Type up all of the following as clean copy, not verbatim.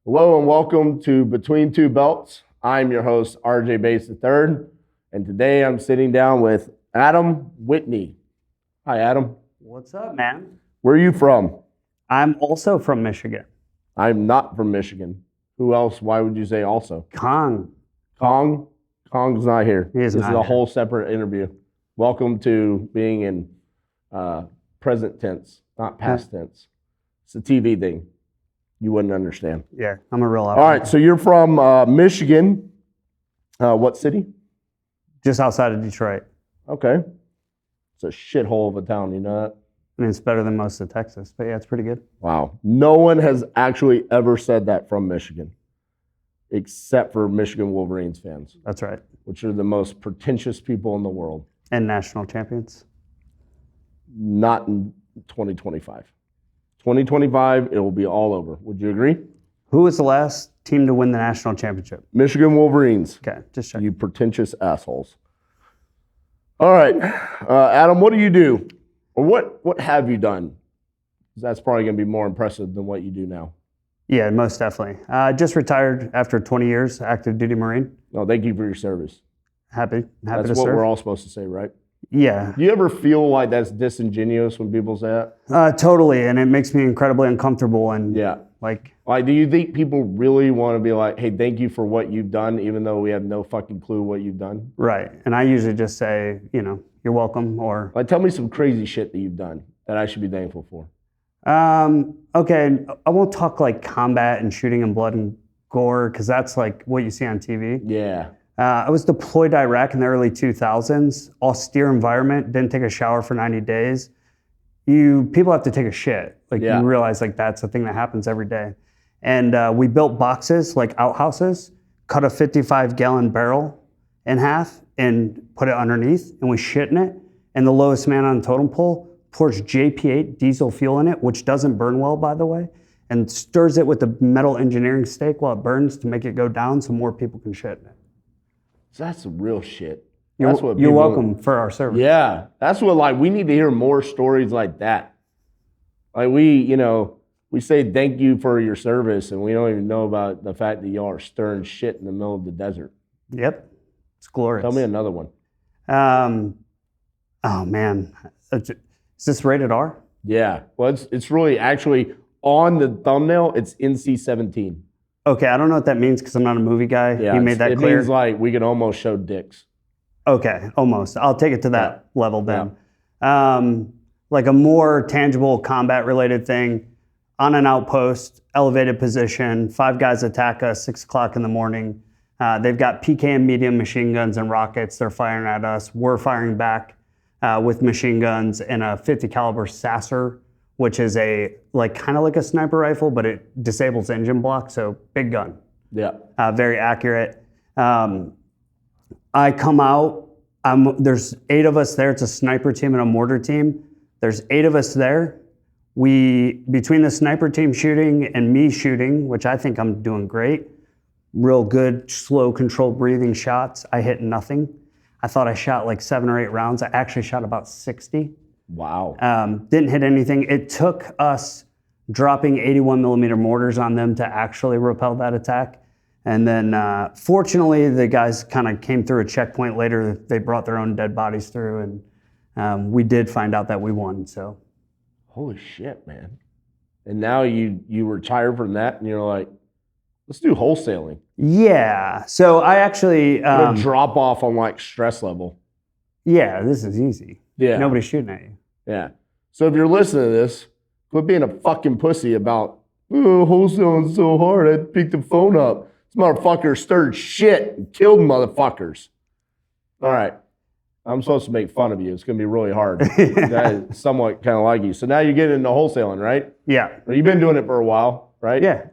Hello and welcome to Between Two Belts. I'm your host, RJ Bates III, and today I'm sitting down with Adam Whitney. Hi, Adam. What's up, man? Where are you from? I'm also from Michigan. I'm not from Michigan. Who else? Why would you say also? Kong. Kong? Kong's not here. He is This not is a here. whole separate interview. Welcome to being in present tense, not past tense. It's a TV thing. You wouldn't understand. Yeah, I'm a real All right, so you're from Michigan. What city? Just outside of Detroit. Okay. It's a shithole of a town, you know that? I mean, it's better than most of Texas, but yeah, it's pretty good. Wow. No one has actually ever said that from Michigan, except for Michigan Wolverines fans, That's right. which are the most pretentious people in the world. And national champions. Not in 2025. 2025, it will be all over. Would you agree? Who was the last team to win the national championship? Michigan Wolverines. Okay, just check. You pretentious assholes. All right. Adam, what do you do? Or what have you done? 'Cause that's probably going to be more impressive than what you do now. Yeah, most definitely. Just retired after 20 years, active duty Marine. No, thank you for your service. Happy to That's what serve. we're all supposed to say, right? Yeah, Do you ever feel like that's disingenuous when people say that? totally. And it makes me incredibly uncomfortable. And Yeah. like, Like, do you think people really want to be like, hey, thank you for what you've done, even though we have no fucking clue what you've done? right. And I usually just say, you're welcome, or Like, tell me some crazy shit that you've done that I should be thankful for. okay, I won't talk like combat and shooting and blood and gore because that's like what you see on TV. Yeah. I was deployed to Iraq in the early 2000s, austere environment, didn't take a shower for 90 days. People have to take a shit. Like Yeah. you realize like that's a thing that happens every day. And we built boxes like outhouses, cut a 55-gallon barrel in half and put it underneath, and we shit in it. And the lowest man on the totem pole pours JP8 diesel fuel in it, which doesn't burn well, by the way, and stirs it with the metal engineering stake while it burns to make it go down so more people can shit in it. So that's some real shit. You're That's what welcome for our service. Yeah. That's what, like, we need to hear more stories like that. Like, we say thank you for your service, and we don't even know about the fact that y'all are stirring shit in the middle of the desert. Yep. It's glorious. Tell me another one. Oh, man. Is this rated R? Yeah. Well, it's really actually on the thumbnail, it's NC-17. Okay, I don't know what that means because I'm not a movie guy. Yeah, He made that clear. It means like we can almost show dicks. Okay, almost. I'll take it to that level then. Like a more tangible combat-related thing, on an outpost, elevated position, 5 guys attack us, 6 o'clock in the morning. They've got PKM medium machine guns and rockets. They're firing at us. We're firing back with machine guns and a 50 caliber Sasser, which is kind of like a sniper rifle, but it disables engine block, so big gun. Yeah. Very accurate. I come out, there's 8 of us there. It's a sniper team and a mortar team. There's 8 of us there. Between the sniper team shooting and me shooting, which I think I'm doing great, real good, slow, controlled breathing shots, I hit nothing. I thought I shot like 7 or 8 rounds. I actually shot about 60. Wow. Didn't hit anything. It took us dropping 81 millimeter mortars on them to actually repel that attack. And then fortunately, the guys kind of came through a checkpoint later. They brought their own dead bodies through, and we did find out that we won. So, holy shit, man. And now you retire from that and you're like, let's do wholesaling. yeah. So I actually, Drop off on like stress level. yeah, this is easy. Yeah. Nobody's shooting at you. Yeah. So if you're listening to this, quit being a fucking pussy about, wholesaling's so hard. I picked the phone up. This motherfucker stirred shit and killed motherfuckers. All right. I'm supposed to make fun of you. It's going to be really hard. That is somewhat kind of like you. So now you're getting into wholesaling, right? Yeah. You've been doing it for a while, right? Yeah.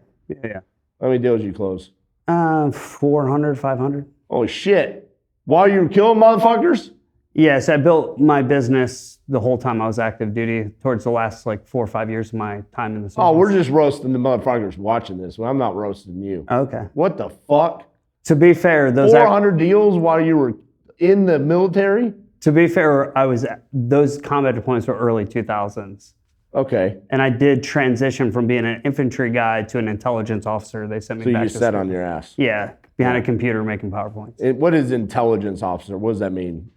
How many deals you close? 400, 500. Holy shit. While you were killing motherfuckers? Yes, I built my business the whole time I was active duty towards the last 4 or 5 years of my time in the service. Oh, we're just roasting the motherfuckers watching this. Well, I'm not roasting you. Okay. What the fuck? To be fair, 400 deals while you were in the military? those combat deployments were early 2000s. Okay. And I did transition from being an infantry guy to an intelligence officer. They sent me So back you to sat school. on your ass. Yeah, behind a computer making PowerPoints. What is intelligence officer? What does that mean?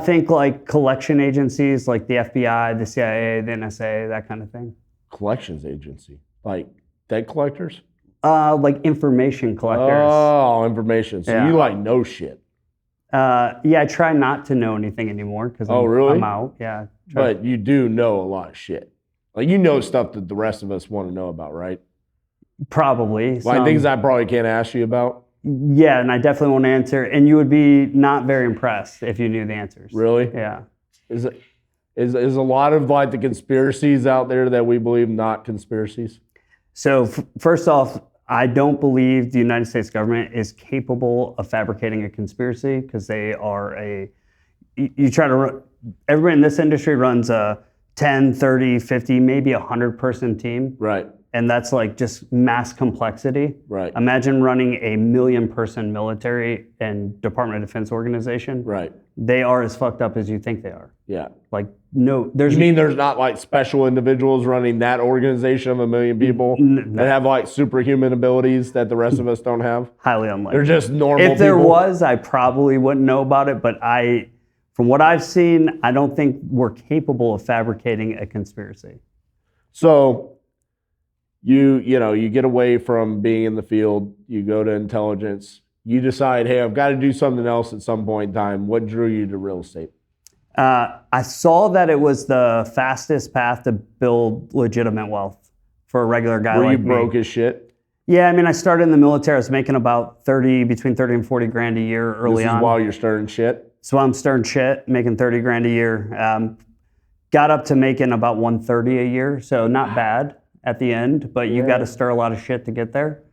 Think like collection agencies like the FBI, the CIA, the NSA, that kind of thing. Collections agency. Like debt collectors? Like information collectors. Oh, information. So you like know shit. Yeah, I try not to know anything anymore because I'm out. Yeah. But you do know a lot of shit. Like you know stuff that the rest of us want to know about, right? Probably. Like things I probably can't ask you about. Yeah, and I definitely won't answer. And you would be not very impressed if you knew the answers. Really? Yeah. Is a lot of like the conspiracies out there that we believe not conspiracies? So first off, I don't believe the United States government is capable of fabricating a conspiracy because they are everybody in this industry runs a 10, 30, 50, maybe 100-person team. Right. And that's like just mass complexity. Right. Imagine running a 1,000,000-person military and Department of Defense organization. Right. They are as fucked up as you think they are. Yeah. Like, no, there's... You mean there's not like special individuals running that organization of 1 million people that have like superhuman abilities that the rest of us don't have? Highly unlikely. They're just normal people. If there was, I probably wouldn't know about it, but from what I've seen, I don't think we're capable of fabricating a conspiracy. So you get away from being in the field, you go to intelligence, you decide, hey, I've got to do something else at some point in time. What drew you to real estate? I saw that it was the fastest path to build legitimate wealth for a regular guy like me. Were you broke as shit? Yeah, I mean, I started in the military. I was making about between 30 and 40 grand a year early on. This is while you're stirring shit? So I'm stirring shit, making 30 grand a year. Got up to making about 130 a year, so not bad at the end, but you got to stir a lot of shit to get there.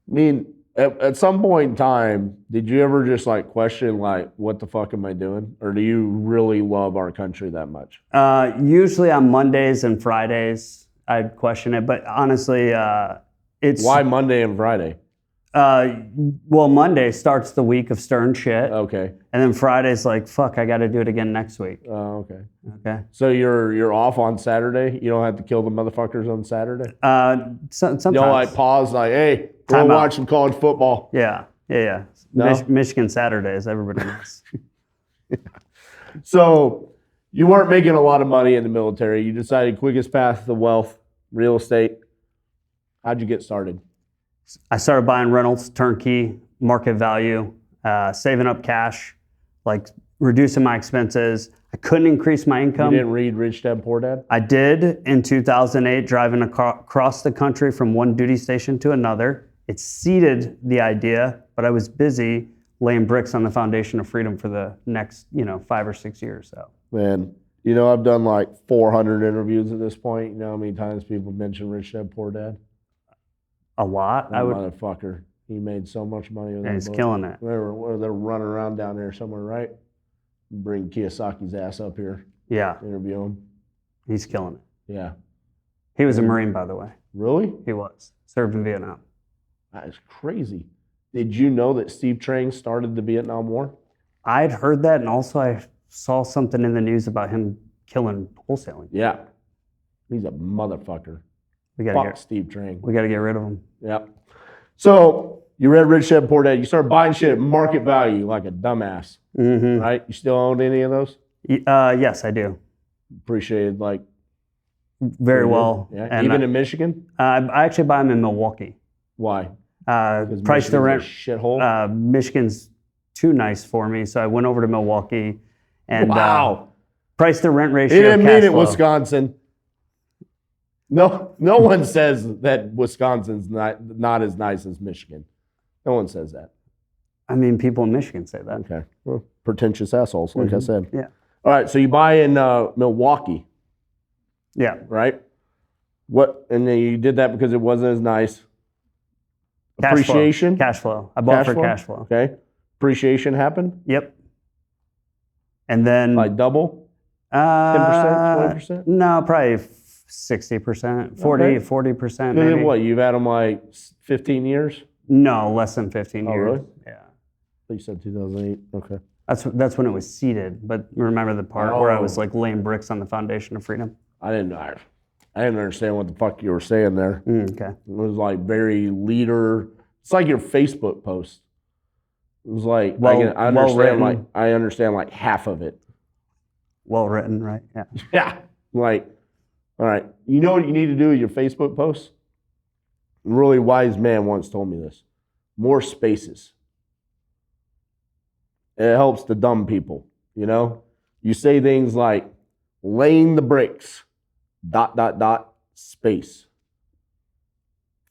I mean, at some point in time, did you ever just like question like, what the fuck am I doing? Or do you really love our country that much? Usually on Mondays and Fridays, I'd question it, but honestly, it's... Why Monday and Friday? Well, Monday starts the week of stirring shit. Okay. And then Friday's like, fuck, I got to do it again next week. Oh, okay. Okay. So you're off on Saturday? You don't have to kill the motherfuckers on Saturday? Sometimes. You know, like pause, like, hey, go watch some college football. Yeah. No? Michigan Saturdays, everybody knows. So you weren't making a lot of money in the military. You decided quickest path to wealth, real estate. How'd you get started? I started buying rentals, turnkey, market value, saving up cash, like reducing my expenses. I couldn't increase my income. You didn't read Rich Dad, Poor Dad? I did in 2008, driving across the country from one duty station to another. It seeded the idea, but I was busy laying bricks on the foundation of freedom for the next, 5 or 6 years. So, man, I've done like 400 interviews at this point. You know how many times people mention Rich Dad, Poor Dad? A lot. Motherfucker. He made so much money with that He's book. killing it. They're running around down there somewhere, right? Bring Kiyosaki's ass up here. Yeah. Interview him. He's killing it. Yeah. He was a Marine, by the way. Really? He was. Served in Vietnam. That is crazy. Did you know that Steve Trang started the Vietnam War? I'd heard that, and also I saw something in the news about him killing wholesaling. Yeah. He's a motherfucker. Fuck Steve Trang. We got to get rid of him. Yep. So you read Rich Dad Poor Dad. You started buying shit at market value like a dumbass, right? You still own any of those? Yes, I do. Appreciated, like very well. Yeah. And even in Michigan? I actually buy them in Milwaukee. Why? Price to rent. Shithole. Michigan's too nice for me, so I went over to Milwaukee and wow. Price to rent ratio. He didn't mean it, Wisconsin. No one says that Wisconsin's not as nice as Michigan. No one says that. I mean, people in Michigan say that. Okay. Well, pretentious assholes, like I said. Yeah. All right, so you buy in Milwaukee. Yeah. Right? And then you did that because it wasn't as nice. Appreciation? Cash flow. I bought for cash flow. Okay. Appreciation happened? Yep. And then... Like double? 10%, 20%? No, probably 60%, 40%. Maybe. What, you've had them like 15 years? No, less than 15 years. Oh, really? Yeah. You said 2008. Okay. That's when it was seeded. But remember the part where I was like laying bricks on the foundation of freedom? I didn't know. I didn't understand what the fuck you were saying there. Okay. It was like very leader. It's like your Facebook post. It was like I understand like half of it. Well written, right? Yeah. Yeah. Like, all right. You know what you need to do with your Facebook posts? A really wise man once told me this. More spaces. It helps the dumb people, you know? You say things like laying the bricks, ... space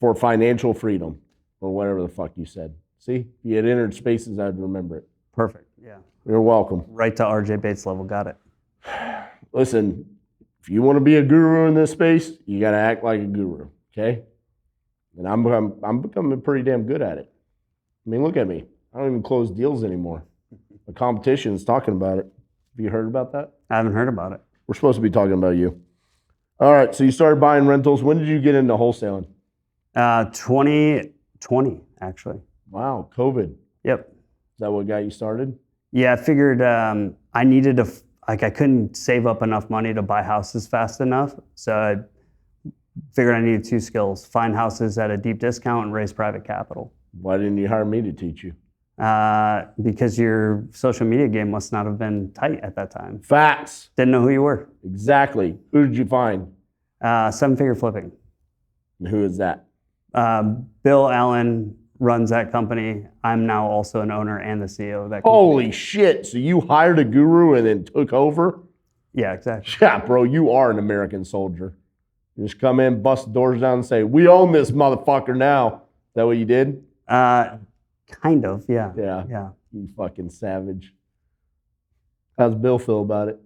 for financial freedom or whatever the fuck you said. See, if you had entered spaces, I'd remember it. Perfect. Yeah. You're welcome. Right to RJ Bates level. Got it. Listen, if you want to be a guru in this space, you got to act like a guru, okay? And I'm becoming pretty damn good at it. I mean, look at me. I don't even close deals anymore. The competition's talking about it. Have you heard about that? I haven't heard about it. We're supposed to be talking about you. All right, so you started buying rentals. When did you get into wholesaling? 2020, actually. Wow, COVID. Yep. Is that what got you started? Yeah, I figured I needed to, I couldn't save up enough money to buy houses fast enough. So I figured I needed 2 skills: find houses at a deep discount and raise private capital. Why didn't you hire me to teach you? Because your social media game must not have been tight at that time. Facts. Didn't know who you were. Exactly. Who did you find? 7-figure flipping. And who is that? Bill Allen runs that company. I'm now also an owner and the CEO of that company. Holy shit. So you hired a guru and then took over? Yeah, exactly. Yeah, bro, you are an American soldier. You just come in, bust the doors down and say, we own this motherfucker now. Is that what you did? Kind of, yeah. Yeah. You fucking savage. How's Bill feel about it?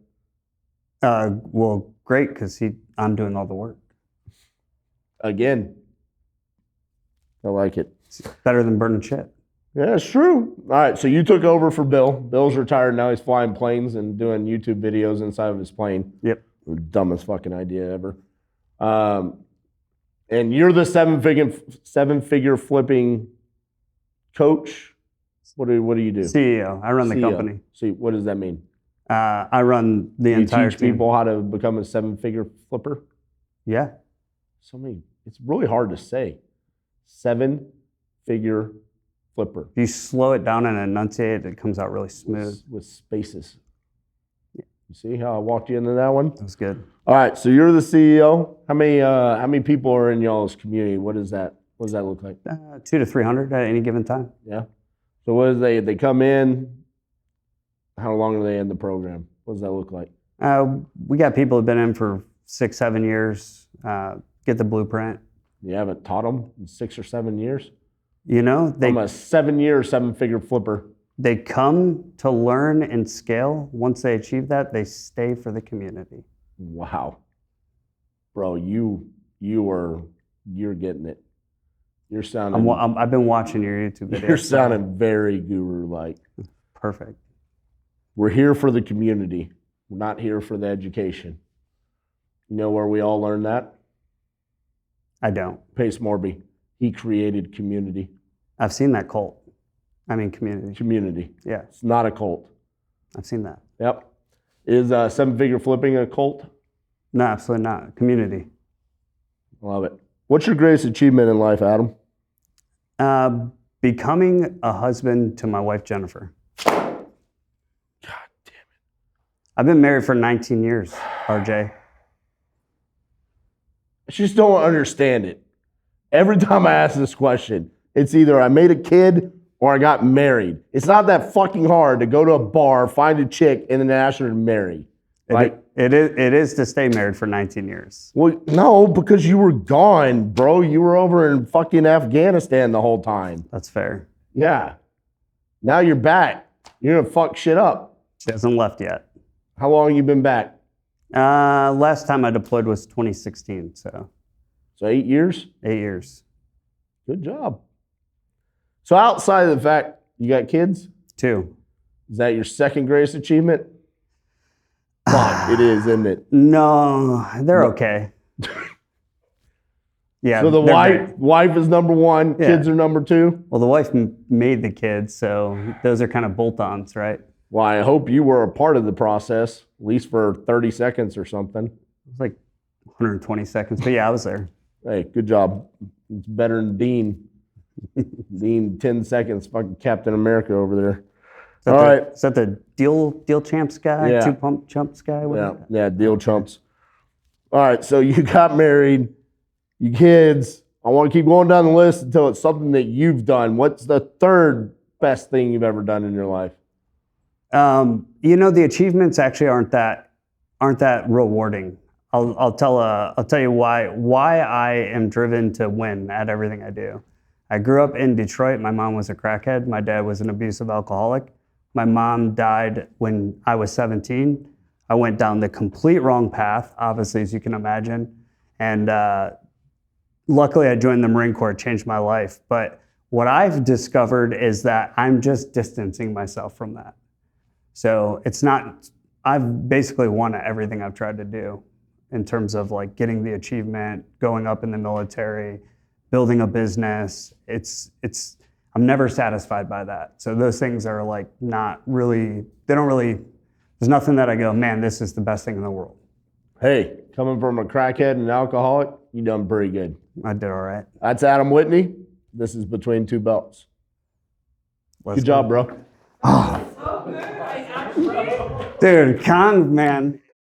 Well, great, because I'm doing all the work. Again, I like it. It's better than burning shit. Yeah, it's true. All right, so you took over for Bill. Bill's retired now. He's flying planes and doing YouTube videos inside of his plane. Yep. Dumbest fucking idea ever. And you're the seven-figure flipping coach. What do you do? CEO. I run the CEO. company. See, what does that mean? I run the entire teach team. people how to become a 7-figure flipper? Yeah. It's really hard to say. 7-figure flipper. If you slow it down and enunciate it, comes out really smooth. With spaces. Yeah. You see how I walked you into that one? That was good. All right, so you're the CEO. How many people are in y'all's community? What does that look like? 200 to 300 at any given time. Yeah. So what is they come in? How long are they in the program? What does that look like? We got people who've been in for 6-7 years. Get the blueprint. You haven't taught them in 6 or 7 years? You know, I'm a 7-year, 7-figure flipper. They come to learn and scale. Once they achieve that, they stay for the community. Wow. Bro, you're getting it. You're sounding... I've been watching your YouTube videos. You're sounding very guru-like. Perfect. We're here for the community. We're not here for the education. You know where we all learn that? I don't. Pace Morby. He created community. I've seen that cult. I mean community. Community. Yeah. It's not a cult. I've seen that. Yep. Is 7-figure flipping a cult? No, absolutely not. Community. Love it. What's your greatest achievement in life, Adam? Becoming a husband to my wife, Jennifer. God damn it. I've been married for 19 years, RJ. I just don't understand it. Every time I ask this question, it's either I made a kid or I got married. It's not that fucking hard to go to a bar, find a chick, and then ask her to marry. Like, it is to stay married for 19 years. Well, no, because you were gone, bro. You were over in fucking Afghanistan the whole time. That's fair. Yeah. Now you're back. You're gonna fuck shit up. She hasn't left yet. How long you been back? Last time I deployed was 2016, so 8 years? 8 years. Good job. So outside of the fact you got kids, 2. is that your second greatest achievement? Fuck, it is, isn't it? No, they're okay. Yeah. So the wife is number 1, Yeah. Kids are number 2? Well, the wife made the kids, so those are kind of bolt-ons, right? Well, I hope you were a part of the process, at least for 30 seconds or something. It was like 120 seconds. But yeah, I was there. Hey, good job. It's better than Dean. Dean, 10 seconds, fucking Captain America over there. All right. Is that the deal champs guy? Yeah. 2 pump chumps guy? Yeah, deal chumps. All right, so you got married, you kids. I want to keep going down the list until it's something that you've done. What's the third best thing you've ever done in your life? The achievements actually aren't that rewarding. I'll tell you why I am driven to win at everything I do. I grew up in Detroit. My mom was a crackhead. My dad was an abusive alcoholic. My mom died when I was 17. I went down the complete wrong path, obviously, as you can imagine. And luckily, I joined the Marine Corps. It changed my life. But what I've discovered is that I'm just distancing myself from that. So it's not, I've basically won at everything I've tried to do in terms of like getting the achievement, going up in the military, building a business. I'm never satisfied by that. So those things are like there's nothing that I go, man, this is the best thing in the world. Hey, coming from a crackhead and an alcoholic, you done pretty good. I did all right. That's Adam Whitney. This is Between Two Belts. Good job, bro. Dude, Kong, man.